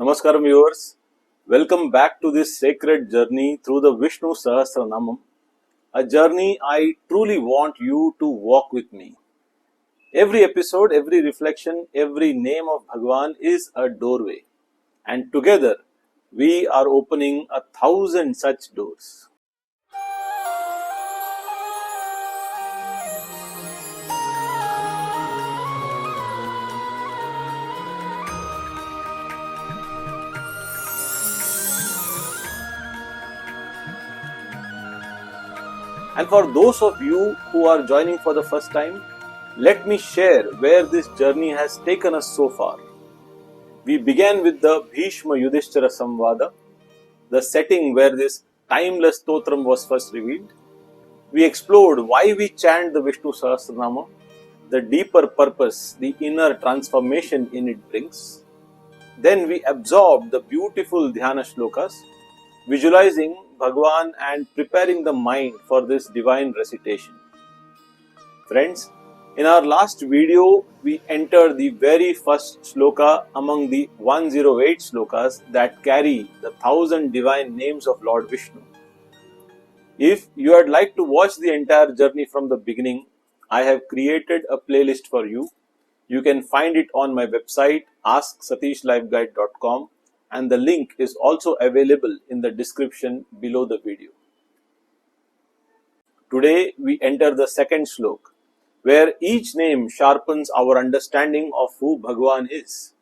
Namaskaram viewers, welcome back to this sacred journey through the Vishnu Sahasranama, a journey I truly want you to walk with me. Every episode, every reflection, every name of Bhagwan is a doorway, and together we are opening 1,000 such doors. And for those of you who are joining for the first time, let me share where this journey has taken us so far. We began with the Bhishma Yudhishthira Samvada, the setting where this timeless stotram was first revealed. We explored why we chant the Vishnu Sahasranama, the deeper purpose, the inner transformation in it brings. Then we absorbed the beautiful Dhyana Shlokas, visualizing Bhagwan and preparing the mind for this divine recitation. Friends, in our last video, we entered the very first shloka among the 108 shlokas that carry the 1,000 divine names of Lord Vishnu. If you would like to watch the entire journey from the beginning, I have created a playlist for you. You can find it on my website asksatishlifeguide.com, and the link is also available in the description below the video. Today we enter the second shlok, where each name sharpens our understanding of who Bhagwan is,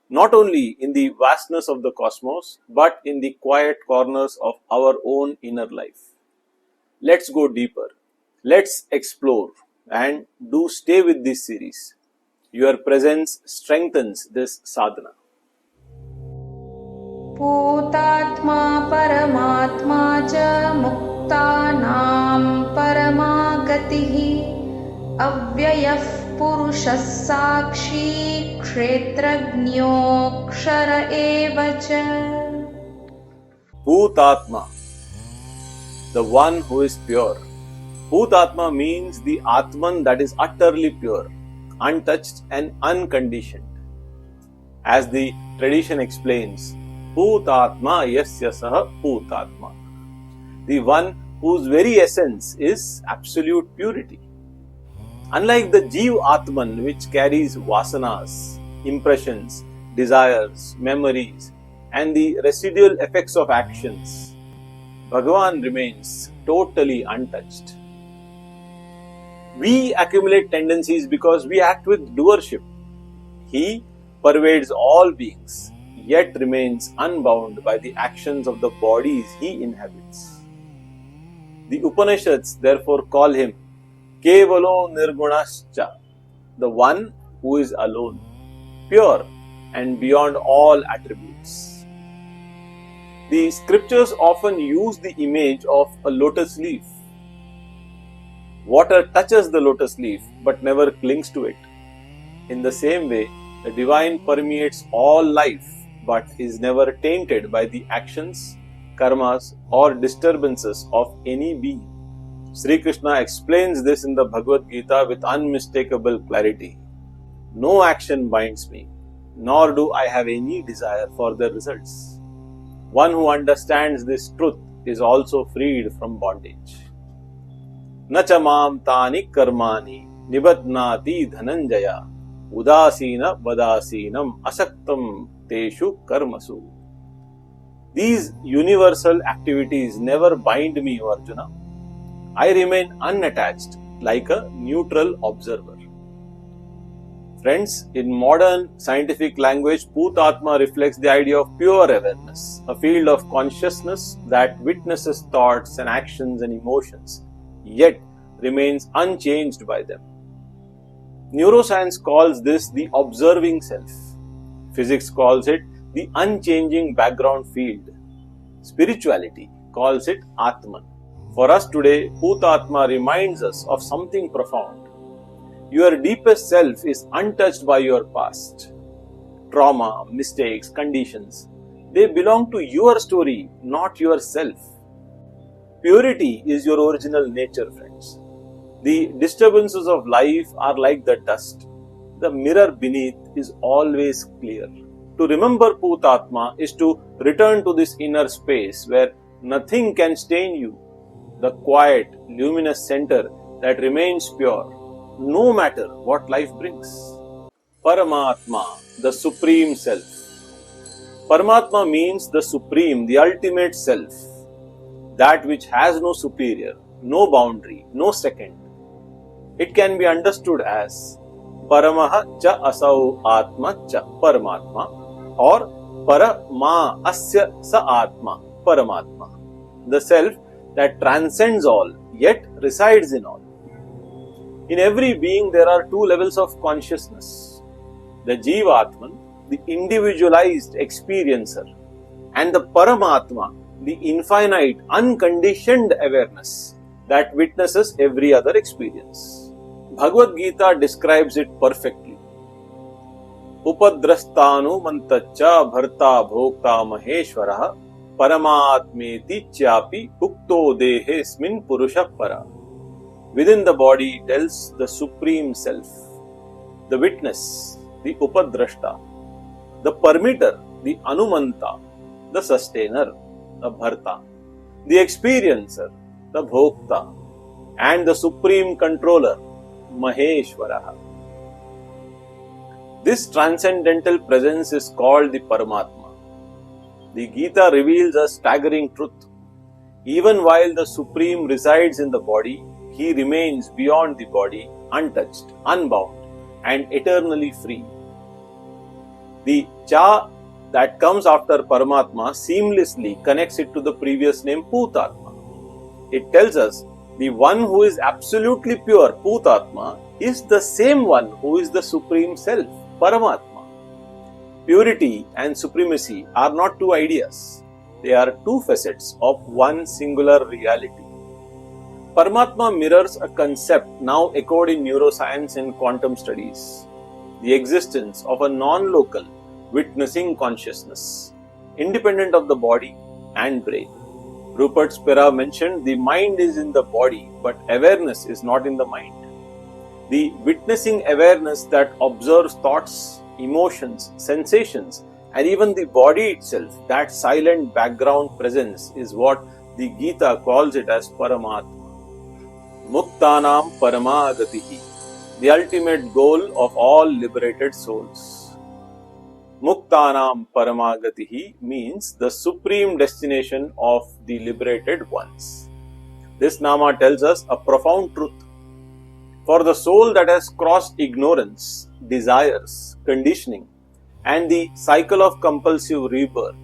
not only in the vastness of the cosmos, but in the quiet corners of our own inner life. Let's go deeper, let's explore, and do stay with this series. Your presence strengthens this sadhana. भूतात्मा परमात्मा च मुक्तानां परमा गतिः अव्ययः पुरुषः साक्षी क्षेत्रज्ञोऽक्षर एव च. Bhutatma, the one who is pure. Bhutatma means the Atman that is utterly pure, untouched and unconditioned. As the tradition explains, Bhutatma yasya saha Bhutatma, the one whose very essence is absolute purity. Unlike the Jeev Atman, which carries vasanas, impressions, desires, memories, and the residual effects of actions, Bhagavan remains totally untouched. We accumulate tendencies because we act with doership. He pervades all beings, yet remains unbound by the actions of the bodies he inhabits. The Upanishads therefore call him Kevalo Nirgunascha, the one who is alone, pure and beyond all attributes. The scriptures often use the image of a lotus leaf. Water touches the lotus leaf but never clings to it. In the same way, the divine permeates all life but is never tainted by the actions, karmas or disturbances of any being. Sri Krishna explains this in the Bhagavad Gita with unmistakable clarity. No action binds me, nor do I have any desire for the results. One who understands this truth is also freed from bondage. Nacha mam tani karmani nibadnati dhananjaya udasina vadasinam asaktam teshu karmasu. These universal activities never bind me, Arjuna. I remain unattached, like a neutral observer. Friends, in modern scientific language, Bhutatma reflects the idea of pure awareness, a field of consciousness that witnesses thoughts and actions and emotions, yet remains unchanged by them. Neuroscience calls this the observing self. Physics calls it the unchanging background field. Spirituality calls it Atman. For us today, Bhutatma reminds us of something profound. Your deepest self is untouched by your past. Trauma, mistakes, conditions, they belong to your story, not yourself. Purity is your original nature, friends. The disturbances of life are like the dust. The mirror beneath is always clear. To remember Bhutatma is to return to this inner space where nothing can stain you, the quiet, luminous center that remains pure, no matter what life brings. Paramatma, the Supreme Self. Paramatma means the Supreme, the ultimate Self, that which has no superior, no boundary, no second. It can be understood as Paramaha cha asau atma cha Paramatma or Parama asya sa atma Paramatma, the Self that transcends all yet resides in all. In every being there are two levels of consciousness, the Jivatman, the individualized experiencer, and the Paramatma, the infinite, unconditioned awareness that witnesses every other experience. Bhagavad Gita describes it perfectly. Upadrastanu mantacha bharta bhokta maheshwaraha paramatmeti chapi ukto dehesmin purusha para. Within the body tells the Supreme Self, the witness, the Upadrashta, the permitter, the Anumanta, the sustainer, the Bharta, the experiencer, the Bhokta, and the Supreme Controller, Maheshwaraha. This transcendental presence is called the Paramatma. The Gita reveals a staggering truth. Even while the Supreme resides in the body, He remains beyond the body, untouched, unbound, and eternally free. The Cha that comes after Paramatma seamlessly connects it to the previous name Bhutatma. It tells us the one who is absolutely pure, Bhutatma, is the same one who is the Supreme Self, Paramatma. Purity and supremacy are not two ideas. They are two facets of one singular reality. Paramatma mirrors a concept now echoed in neuroscience and quantum studies, the existence of a non-local, witnessing consciousness, independent of the body and brain. Rupert Spira mentioned the mind is in the body, but awareness is not in the mind. The witnessing awareness that observes thoughts, emotions, sensations, and even the body itself, that silent background presence is what the Gita calls it as Paramatma. Muktanam Paramagatihi, the ultimate goal of all liberated souls. Muktanam Paramagatihi means the supreme destination of the liberated ones. This Nama tells us a profound truth. For the soul that has crossed ignorance, desires, conditioning, and the cycle of compulsive rebirth,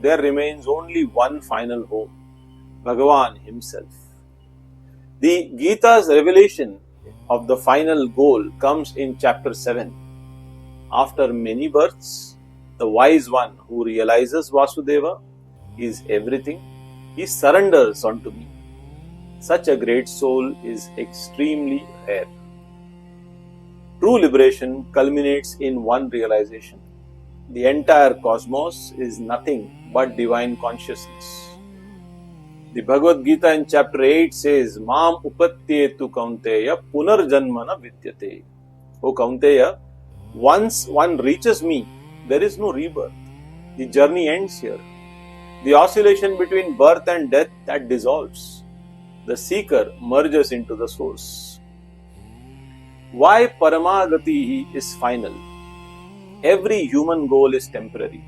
there remains only one final home, Bhagavan Himself. The Gita's revelation of the final goal comes in chapter 7. After many births, the wise one who realizes Vasudeva is everything, he surrenders unto me. Such a great soul is extremely rare. True liberation culminates in one realization. The entire cosmos is nothing but divine consciousness. The Bhagavad Gita in chapter 8 says, Mam upatyetu kaunteya punarjanmana vidyate. O Kaunteya, once one reaches me, there is no rebirth. The journey ends here. The oscillation between birth and death, that dissolves. The seeker merges into the source. Why Paramagati is final? Every human goal is temporary.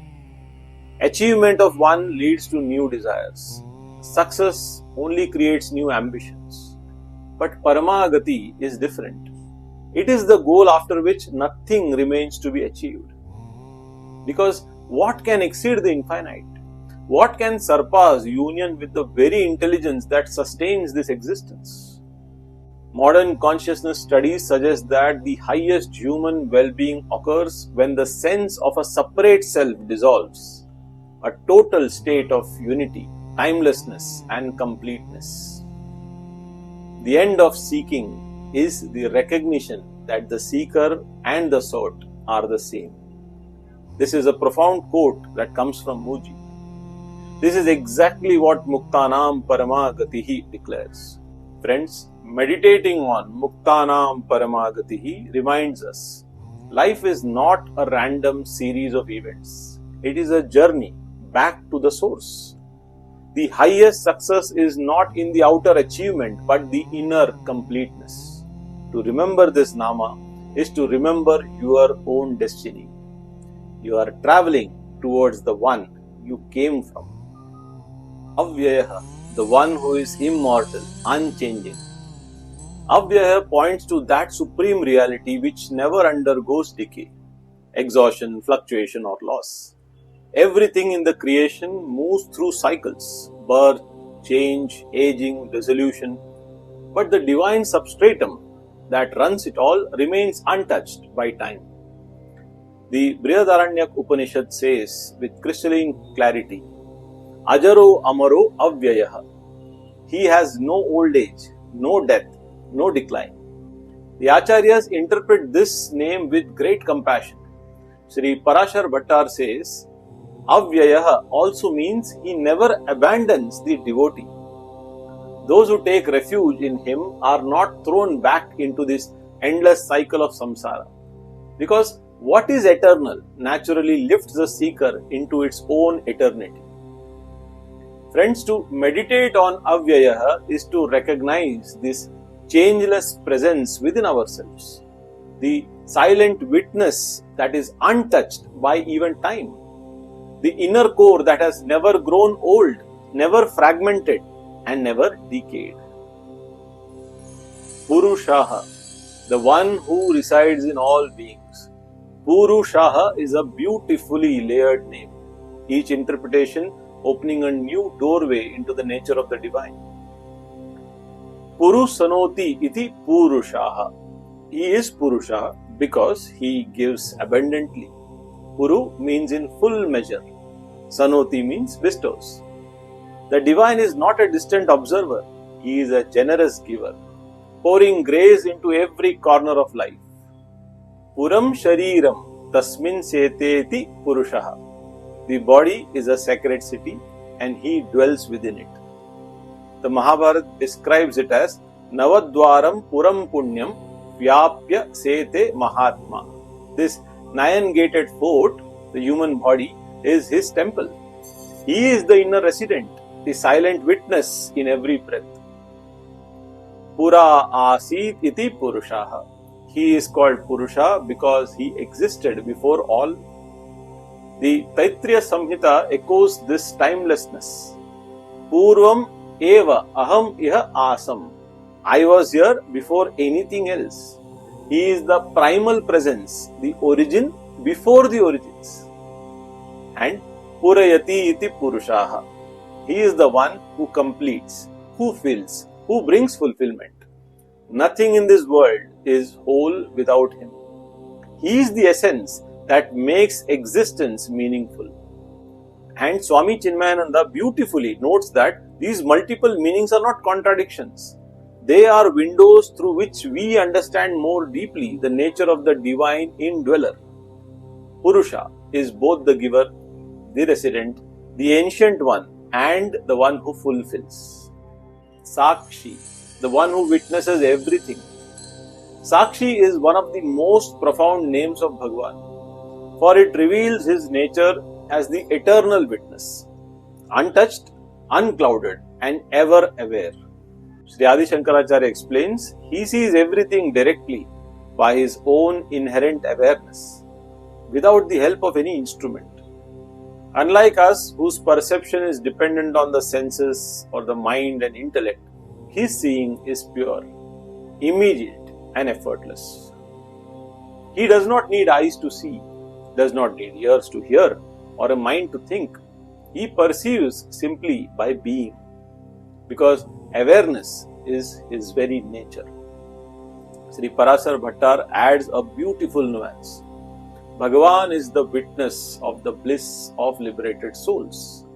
Achievement of one leads to new desires. Success only creates new ambitions. But Paramagati is different. It is the goal after which nothing remains to be achieved. Because what can exceed the infinite? What can surpass union with the very intelligence that sustains this existence? Modern consciousness studies suggest that the highest human well-being occurs when the sense of a separate self dissolves, a total state of unity, timelessness and completeness. The end of seeking is the recognition that the seeker and the sought are the same. This is a profound quote that comes from Muji. This is exactly what Muktanam Paramagatihi declares. Friends, meditating on Muktanam Paramagatihi reminds us, life is not a random series of events. It is a journey back to the source. The highest success is not in the outer achievement but the inner completeness. To remember this Nama is to remember your own destiny. You are traveling towards the one you came from. Avyayaha, the one who is immortal, unchanging. Avyaya points to that supreme reality which never undergoes decay, exhaustion, fluctuation or loss. Everything in the creation moves through cycles, birth, change, aging, dissolution, but the divine substratum that runs it all remains untouched by time. The Brihadaranyaka Upanishad says with crystalline clarity, Ajaro Amaro Avyayaha. He has no old age, no death, no decline. The Acharyas interpret this name with great compassion. Sri Parashar Bhattar says, Avyayaha also means he never abandons the devotee. Those who take refuge in him are not thrown back into this endless cycle of samsara. Because what is eternal naturally lifts the seeker into its own eternity. Friends, to meditate on Avyayaha is to recognize this changeless presence within ourselves, the silent witness that is untouched by even time, the inner core that has never grown old, never fragmented, and never decayed. Purushaha, the one who resides in all beings. Purushaha is a beautifully layered name, each interpretation opening a new doorway into the nature of the divine. Purusanoti iti Purushaha. He is Purusha because he gives abundantly. Puru means in full measure. Sanoti means bestows. The divine is not a distant observer. He is a generous giver, pouring grace into every corner of life. Puram Shariram Tasmin Seteti Purushaha. The body is a sacred city and he dwells within it. The Mahabharata describes it as Navadwaram Puram Punyam Vyapya Sete Mahatma. This 9-gated fort, the human body, is his temple. He is the inner resident, the silent witness in every breath. Pura Asit iti Purushaha. He is called Purusha because he existed before all. The Taittiriya Samhita echoes this timelessness. Purvam eva aham iha asam. I was here before anything else. He is the primal presence, the origin before the origins. And Purayati iti Purushaha. He is the one who completes, who fills, who brings fulfillment. Nothing in this world is whole without him. He is the essence that makes existence meaningful. And Swami Chinmayananda beautifully notes that these multiple meanings are not contradictions. They are windows through which we understand more deeply the nature of the divine indweller. Purusha is both the giver, the resident, the ancient one, and the one who fulfills. Sakshi, the one who witnesses everything. Sakshi is one of the most profound names of Bhagavan, for it reveals his nature as the eternal witness, untouched, unclouded, and ever aware. Sri Adi Shankaracharya explains, he sees everything directly by his own inherent awareness, without the help of any instrument. Unlike us, whose perception is dependent on the senses or the mind and intellect, his seeing is pure, immediate, and effortless. He does not need eyes to see, does not need ears to hear, or a mind to think. He perceives simply by being, because awareness is his very nature. Sri Parashar Bhattar adds a beautiful nuance. Bhagavan is the witness of the bliss of liberated souls.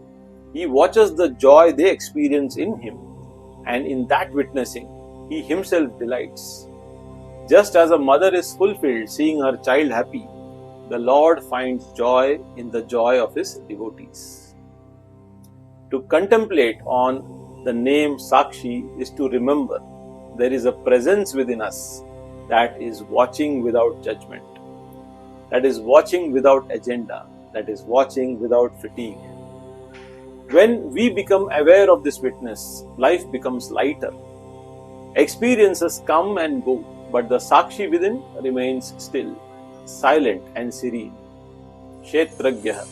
He watches the joy they experience in him, and in that witnessing, he himself delights. Just as a mother is fulfilled seeing her child happy, the Lord finds joy in the joy of his devotees. To contemplate on the name Sakshi is to remember there is a presence within us that is watching without judgment, that is watching without agenda, that is watching without fatigue. When we become aware of this witness, life becomes lighter. Experiences come and go, but the Sakshi within remains still, silent and serene. Kshetragya,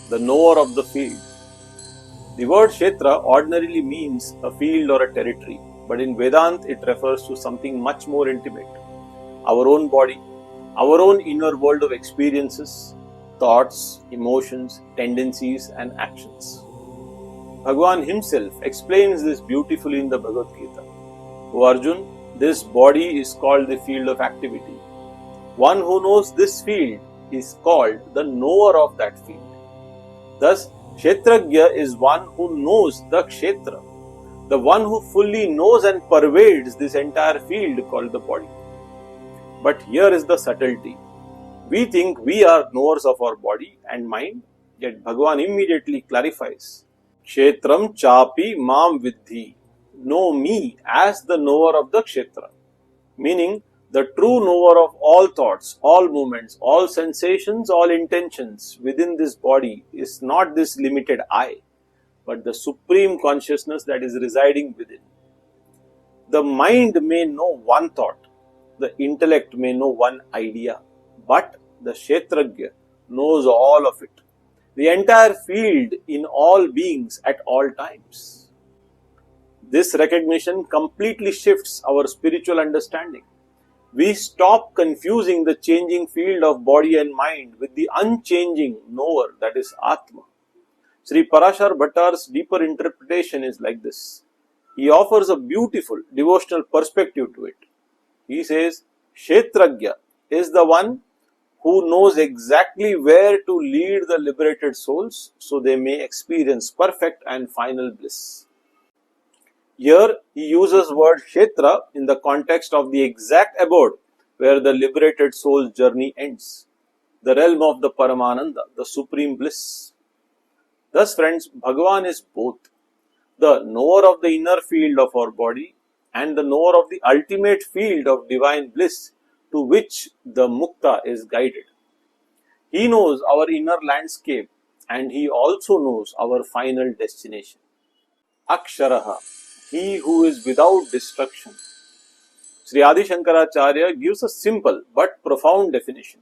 the knower of the field. The word Kshetra ordinarily means a field or a territory, but in Vedanta it refers to something much more intimate. Our own body, our own inner world of experiences, thoughts, emotions, tendencies and actions. Bhagavan himself explains this beautifully in the Bhagavad Gita. O Arjun, this body is called the field of activity. One who knows this field is called the knower of that field. Thus, Kshetragya is one who knows the Kshetra, the one who fully knows and pervades this entire field called the body. But here is the subtlety. We think we are knowers of our body and mind, yet Bhagavan immediately clarifies, Kshetram chapi mam vidhi. Know me as the knower of the Kshetra. Meaning, the true knower of all thoughts, all movements, all sensations, all intentions within this body is not this limited I, but the supreme consciousness that is residing within. The mind may know one thought, the intellect may know one idea, but the Kshetragya knows all of it, the entire field in all beings at all times. This recognition completely shifts our spiritual understanding. We stop confusing the changing field of body and mind with the unchanging knower, that is Atma. Sri Parashar Bhattar's deeper interpretation is like this. He offers a beautiful devotional perspective to it. He says, Kshetragya is the one who knows exactly where to lead the liberated souls so they may experience perfect and final bliss. Here he uses word Kshetra in the context of the exact abode where the liberated soul's journey ends, the realm of the Paramananda, the supreme bliss. Thus friends, Bhagavan is both the knower of the inner field of our body and the knower of the ultimate field of divine bliss to which the Mukta is guided. He knows our inner landscape and he also knows our final destination. Aksharaha, he who is without destruction. Sri Adi Shankaracharya gives a simple but profound definition.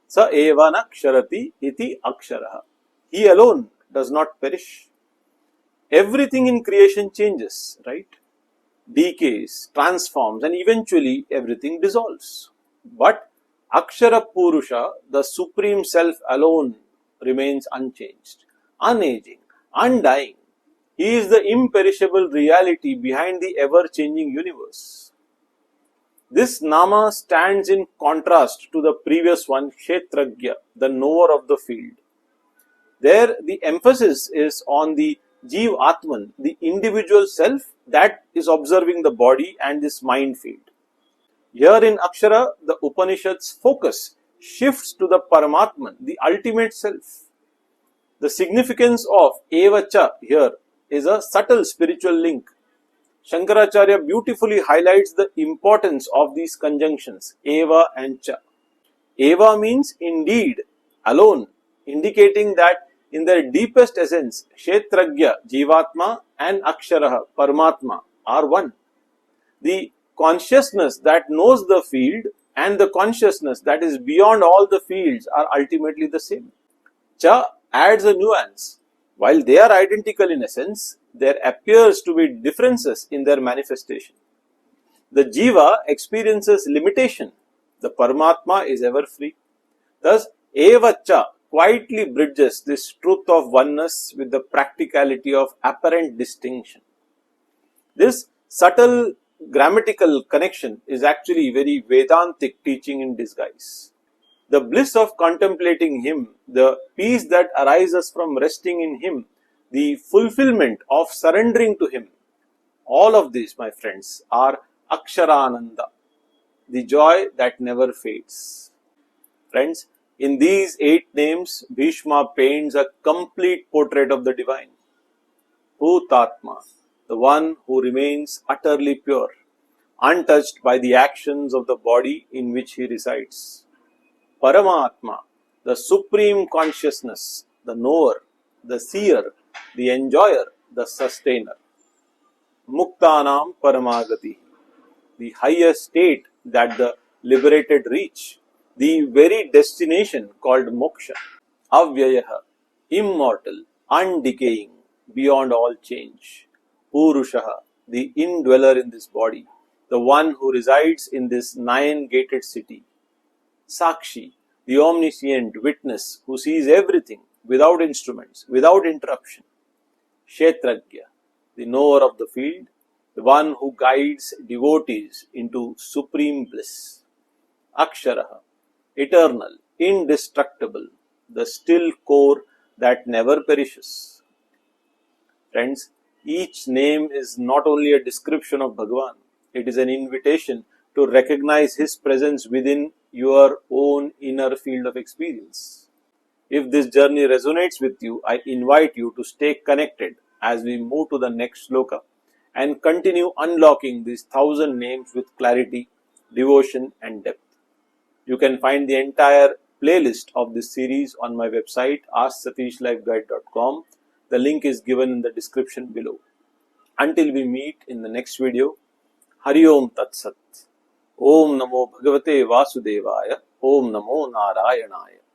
Sa eva naksharati iti aksharaha. He alone does not perish. Everything in creation changes, right? Decays, transforms, and eventually everything dissolves. But Akshara Purusha, the Supreme Self alone, remains unchanged, unaging, undying. He is the imperishable reality behind the ever-changing universe. This Nama stands in contrast to the previous one, Kshetragya, the knower of the field. There, the emphasis is on the Jeev Atman, the individual self that is observing the body and this mind field. Here in Akshara, the Upanishad's focus shifts to the Paramatman, the ultimate self. The significance of Evacha here is a subtle spiritual link. Shankaracharya beautifully highlights the importance of these conjunctions, Eva and Cha. Eva means indeed, alone, indicating that in their deepest essence, Kshetragya, Jivatma and Aksharaha, Paramatma are one. The consciousness that knows the field and the consciousness that is beyond all the fields are ultimately the same. Cha adds a nuance. While they are identical in essence, there appears to be differences in their manifestation. The Jiva experiences limitation. The Paramatma is ever free. Thus, Eva Cha quietly bridges this truth of oneness with the practicality of apparent distinction. This subtle grammatical connection is actually very Vedantic teaching in disguise. The bliss of contemplating Him, the peace that arises from resting in Him, the fulfillment of surrendering to Him, all of these, my friends, are Aksharananda, the joy that never fades. Friends, in these 8 names, Bhishma paints a complete portrait of the divine. Bhutatma, the one who remains utterly pure, untouched by the actions of the body in which he resides. Paramatma, the supreme consciousness, the knower, the seer, the enjoyer, the sustainer. Muktanam paramagati, the highest state that the liberated reach, the very destination called moksha. Avyayaha, immortal, undecaying, beyond all change. Purushaha, the indweller in this body, the one who resides in this nine-gated city. Sakshi, the omniscient witness who sees everything without instruments, without interruption. Kshetrajya, the knower of the field, the one who guides devotees into supreme bliss. Aksharaha, eternal, indestructible, the still core that never perishes. Friends, each name is not only a description of Bhagavan, it is an invitation to recognize His presence within your own inner field of experience. If this journey resonates with you, I invite you to stay connected as we move to the next shloka and continue unlocking these 1,000 names with clarity, devotion, and depth. You can find the entire playlist of this series on my website AskSatishLifeGuide.com. The link is given in the description below. Until we meet in the next video, Hari Om Tat Sat. Om Namo Bhagavate Vasudevaya. Om Namo Narayanaya.